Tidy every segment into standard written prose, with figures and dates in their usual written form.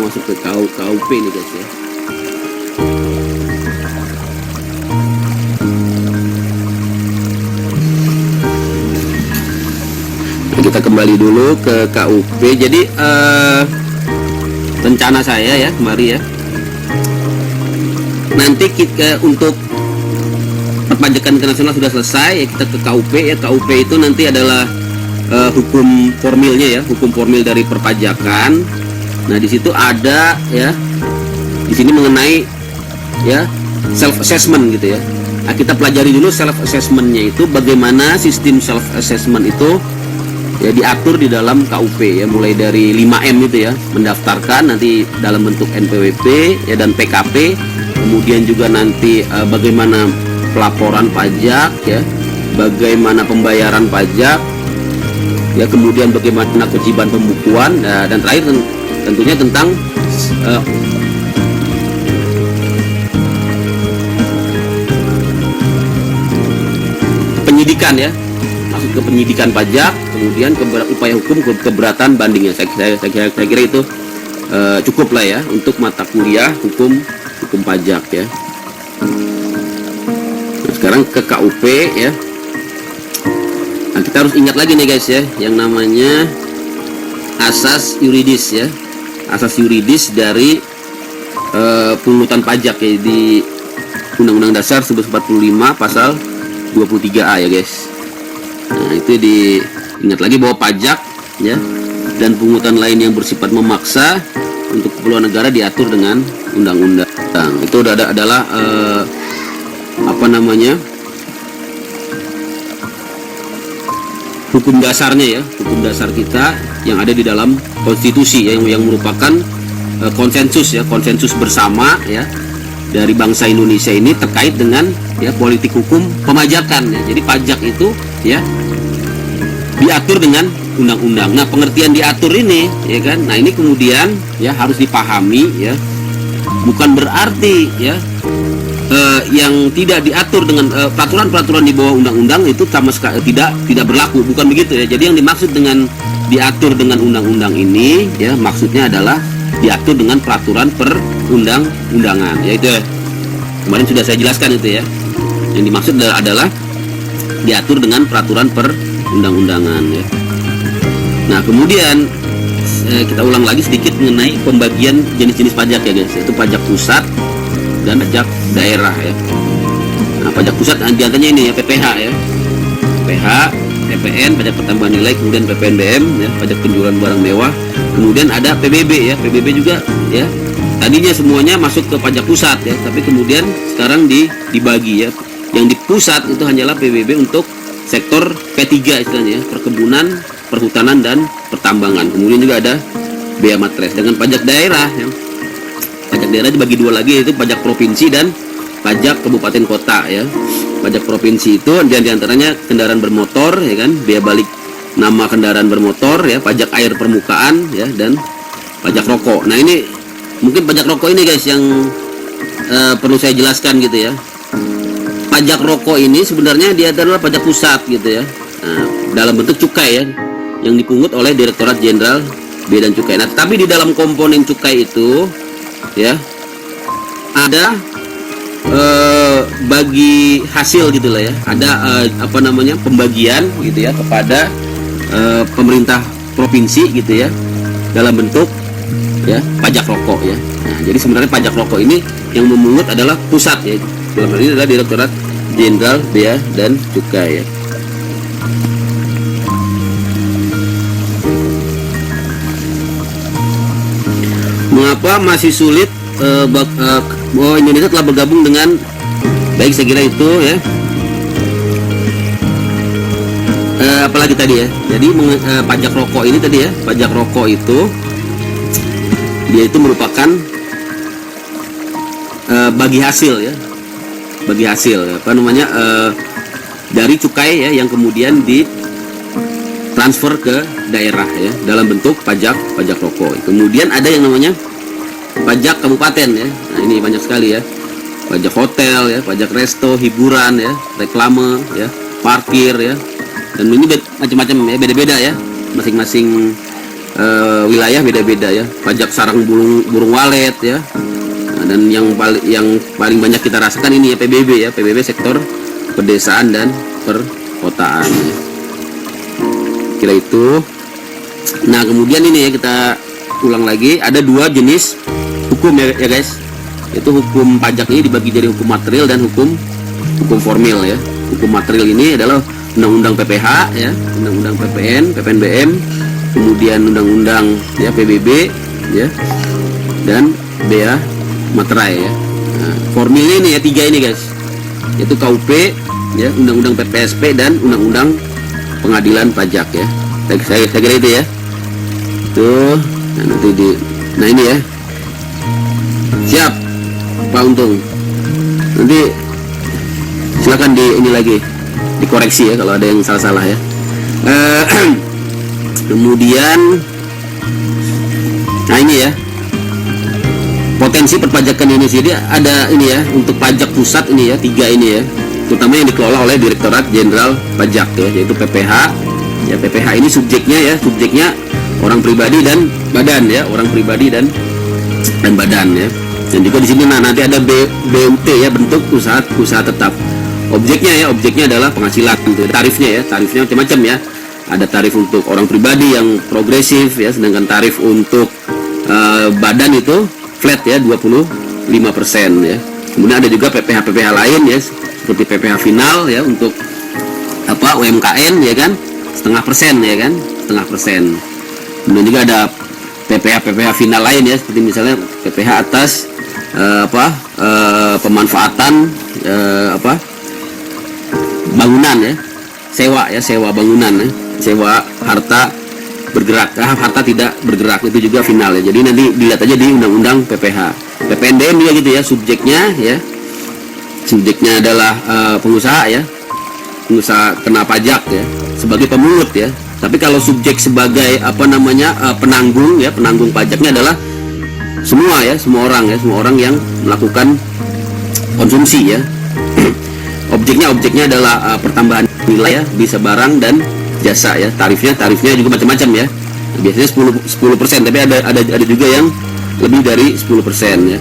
mau masuk ke KUP nih guys ya. Nah, kita kembali dulu ke KUP. Jadi rencana saya ya kemarin ya, nanti kita untuk perpajakan internasional sudah selesai ya, kita ke KUP ya. KUP itu nanti adalah hukum formilnya ya, hukum formil dari perpajakan. Nah di situ ada ya, di sini mengenai ya self assessment gitu ya. Nah, kita pelajari dulu self assessmentnya itu, bagaimana sistem self assessment itu ya diatur di dalam KUP ya, mulai dari 5M itu ya, mendaftarkan nanti dalam bentuk NPWP ya dan PKP, kemudian juga nanti bagaimana pelaporan pajak ya, bagaimana pembayaran pajak ya, kemudian bagaimana kewajiban pembukuan dan terakhir tentunya tentang penyidikan ya, masuk ke penyidikan pajak, kemudian upaya hukum keberatan bandingnya. Saya kira itu cukup lah ya untuk mata kuliah hukum pajak ya. Nah, sekarang ke KUP ya. Nah, kita harus ingat lagi nih guys ya, yang namanya asas yuridis ya, asas yuridis dari pungutan pajak ya, di Undang-Undang Dasar 1945 pasal 23A ya guys. Nah itu diingat lagi bahwa pajak ya dan pungutan lain yang bersifat memaksa untuk keperluan negara diatur dengan undang-undang. Itu adalah apa namanya, hukum dasarnya ya, hukum dasar kita yang ada di dalam konstitusi ya, yang merupakan konsensus ya, konsensus bersama ya dari bangsa Indonesia ini terkait dengan ya politik hukum pemajakan ya. Jadi pajak itu ya diatur dengan undang-undang. Nah pengertian diatur ini ya kan, nah ini kemudian ya harus dipahami ya, bukan berarti ya yang tidak diatur dengan peraturan-peraturan di bawah undang-undang itu sama sekali tidak berlaku, bukan begitu ya. Jadi yang dimaksud dengan diatur dengan undang-undang ini ya, maksudnya adalah diatur dengan peraturan perundang-undangan, yaitu kemarin sudah saya jelaskan itu ya. Yang dimaksud adalah diatur dengan peraturan perundang-undangan ya. Nah kemudian kita ulang lagi sedikit mengenai pembagian jenis-jenis pajak ya guys, yaitu pajak pusat dan pajak daerah ya. Nah pajak pusat diantaranya ini ya, PPH ya, PPH, PPN, pajak pertambahan nilai, kemudian PPNBM ya, pajak penjualan barang mewah, kemudian ada PBB ya, PBB juga ya. Tadinya semuanya masuk ke pajak pusat ya, tapi kemudian sekarang dibagi ya. Yang di pusat itu hanyalah PBB untuk sektor P3 istilahnya ya, perkebunan, perhutanan dan pertambangan. Kemudian juga ada bea matres. Dengan pajak daerah ya, pajak daerah dibagi dua lagi, yaitu pajak provinsi dan pajak kabupaten kota ya. Pajak provinsi itu diantaranya kendaraan bermotor ya kan, bea balik nama kendaraan bermotor ya, pajak air permukaan ya, dan pajak rokok. Nah ini mungkin pajak rokok ini guys yang perlu saya jelaskan gitu ya. Pajak rokok ini sebenarnya dia adalah pajak pusat gitu ya, nah, dalam bentuk cukai ya, yang dipungut oleh Direktorat Jenderal Bea dan Cukai. Nah tapi di dalam komponen cukai itu ya ada bagi hasil gitu lah ya, ada apa namanya, pembagian gitu ya kepada pemerintah provinsi gitu ya, dalam bentuk ya pajak rokok ya. Nah, jadi sebenarnya pajak rokok ini yang memungut adalah pusat ya, dalam hal ini adalah Direktorat Jenderal Bea dan Cukai ya. Mengapa masih sulit bahwa Indonesia telah bergabung dengan baik, saya kira itu ya. Apalagi tadi ya, jadi pajak rokok ini tadi ya, pajak rokok itu dia itu merupakan bagi hasil ya, bagi hasil apa namanya, dari cukai ya, yang kemudian ditransfer ke daerah ya dalam bentuk pajak rokok. Kemudian ada yang namanya pajak kabupaten ya. Nah ini banyak sekali ya, pajak hotel ya, pajak resto, hiburan ya, reklame ya, parkir ya, dan ini macam-macam ya, beda-beda ya masing-masing wilayah beda-beda ya. Pajak sarang burung walet ya. Nah, dan yang paling banyak kita rasakan ini ya PBB ya, PBB sektor pedesaan dan perkotaan ya. Kira itu. Nah kemudian ini ya kita ulang lagi, ada 2 jenis hukum ya guys. Itu hukum pajak ini dibagi jadi hukum material dan hukum formil ya. Hukum material ini adalah undang-undang PPH ya, undang-undang PPN, PPNBM, kemudian undang-undang ya PBB ya, dan bea materai ya. Nah, formilnya ini ya 3 ini guys, yaitu KUP ya, undang-undang PPSP, dan undang-undang pengadilan pajak ya. Saya kira itu ya. Tuh, nah, nah ini ya. Siap, Pak Untung. Nanti silakan ini lagi dikoreksi ya kalau ada yang salah-salah ya. Kemudian, nah ini ya, potensi perpajakan ini sendiri ada ini ya, untuk pajak pusat ini ya, 3 ini ya, terutama yang dikelola oleh Direktorat Jenderal Pajak ya, yaitu PPH. Ya, PPH ini subjeknya orang pribadi dan badan ya, orang pribadi dan badan ya. Dan juga di sini nanti ada BUT ya, bentuk usaha tetap. Objeknya adalah penghasilan. Tarifnya macam-macam ya. Ada tarif untuk orang pribadi yang progresif ya, sedangkan tarif untuk badan itu flat ya, 25% ya. Kemudian ada juga PPH lain ya, seperti PPH final ya untuk UMKM ya kan, 0,5% ya kan, 0,5%. Kemudian juga ada PPH final lain ya, seperti misalnya PPH atas pemanfaatan bangunan ya, sewa bangunan ya, sewa harta bergerak, harta tidak bergerak, itu juga final ya. Jadi nanti dilihat aja di undang-undang PPH. PPNBM juga gitu ya, subjeknya adalah pengusaha ya, pengusaha kena pajak ya, sebagai pemungut ya. Tapi kalau subjek sebagai penanggung ya, penanggung pajaknya adalah semua orang yang melakukan konsumsi ya. Objeknya adalah pertambahan nilai ya, bisa barang dan jasa ya. Tarifnya juga macam-macam ya. Biasanya 10%, tapi ada juga yang lebih dari 10% ya.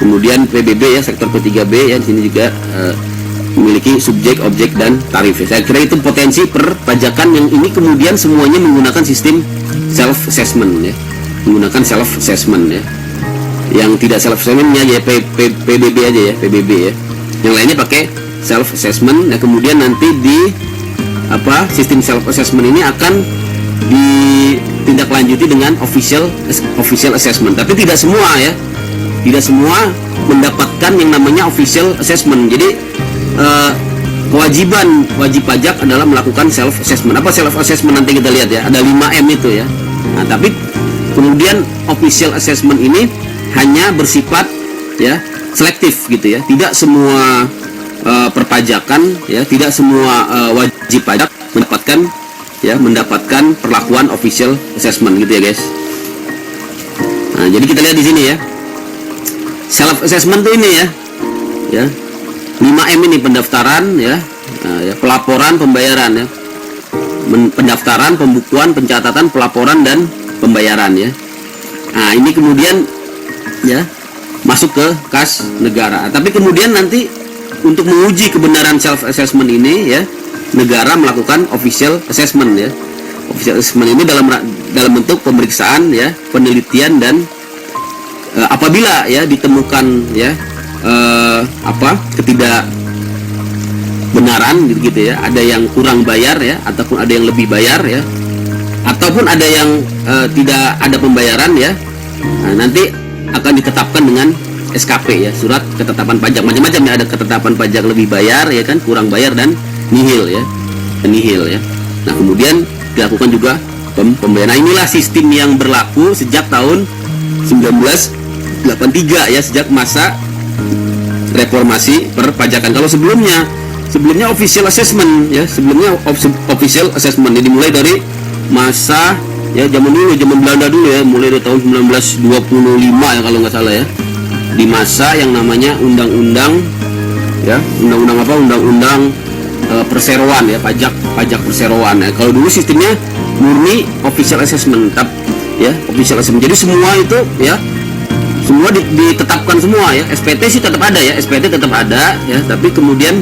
Kemudian PBB ya, sektor P3B ya, di sini juga memiliki subjek, objek, dan tarif ya. Saya kira itu potensi perpajakan yang ini kemudian semuanya menggunakan sistem self assessment ya, menggunakan self assessment ya. Yang tidak self assessmentnya ya PBB aja ya, PBB ya. Yang lainnya pakai self assessment ya. Kemudian nanti di sistem self assessment ini akan ditindaklanjuti dengan official assessment. Tapi tidak semua ya, tidak semua mendapatkan yang namanya official assessment. Jadi wajib pajak adalah melakukan self assessment. Apa self assessment nanti kita lihat ya, ada 5M itu ya. Nah, tapi kemudian official assessment ini hanya bersifat ya selektif gitu ya. Tidak semua perpajakan ya, tidak semua wajib pajak mendapatkan perlakuan official assessment gitu ya guys. Nah, jadi kita lihat di sini ya. Self assessment tuh ini ya. 5M ini pendaftaran ya, pelaporan, pembayaran ya. Pendaftaran, pembukuan, pencatatan, pelaporan, dan pembayaran ya. Nah, ini kemudian ya masuk ke kas negara. Tapi kemudian nanti untuk menguji kebenaran self assessment ini ya, negara melakukan official assessment ya. Official assessment ini dalam bentuk pemeriksaan ya, penelitian, dan apabila ya ditemukan ya ketidakbenaran gitu ya, ada yang kurang bayar ya, ataupun ada yang lebih bayar ya, ataupun ada yang tidak ada pembayaran ya. Nah, nanti akan ditetapkan dengan SKP ya, surat ketetapan pajak. Macam-macam ya, ada ketetapan pajak lebih bayar ya kan, kurang bayar, dan nihil ya. Nah, kemudian dilakukan juga pembayaran. Nah, inilah sistem yang berlaku sejak tahun 1983 ya, sejak masa reformasi perpajakan. Kalau sebelumnya official assessment ya, official assessment ini dimulai dari masa ya zaman Belanda dulu ya, mulai dari tahun 1925 ya kalau nggak salah ya, di masa yang namanya undang-undang perseroan ya, pajak perseroan ya. Kalau dulu sistemnya murni official assessment, ya, official assessment. Jadi semua itu ya, semua ditetapkan semua ya. SPT sih tetap ada ya, SPT tetap ada ya, tapi kemudian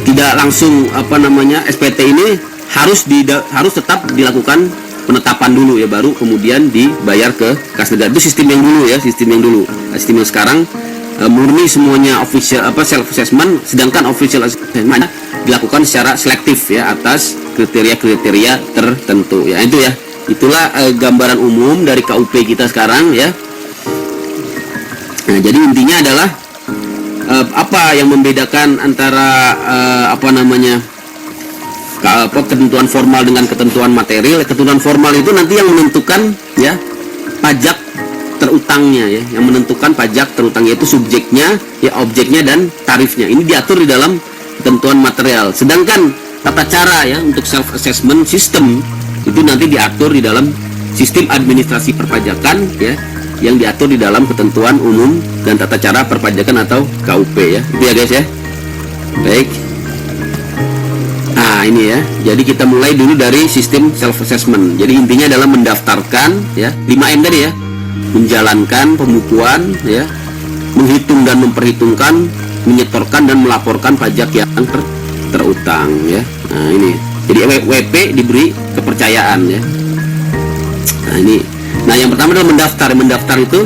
tidak langsung SPT ini harus tetap dilakukan penetapan dulu ya, baru kemudian dibayar ke kas negara. Itu sistem yang dulu ya, sistem yang sekarang murni semuanya official self assessment, sedangkan official assessment dilakukan secara selektif ya atas kriteria-kriteria tertentu ya. Itu ya, itulah gambaran umum dari KUP kita sekarang ya. Nah, jadi intinya adalah apa yang membedakan antara ketentuan formal dengan ketentuan material. Ketentuan formal itu nanti yang menentukan ya pajak terutangnya ya, yang menentukan pajak terutangnya itu subjeknya ya, objeknya dan tarifnya. Ini diatur di dalam ketentuan material. Sedangkan tata cara ya untuk self assessment system itu nanti diatur di dalam sistem administrasi perpajakan ya, yang diatur di dalam ketentuan umum dan tata cara perpajakan atau KUP ya. Itu ya guys ya. Baik. Nah ini ya, jadi kita mulai dulu dari sistem self assessment. Jadi intinya adalah mendaftarkan ya, 5M tadi ya, menjalankan pembukuan ya, menghitung dan memperhitungkan, menyetorkan dan melaporkan pajak yang terutang ya. Nah ini, jadi WP diberi kepercayaan ya. Nah ini, nah yang pertama adalah mendaftar. Mendaftar itu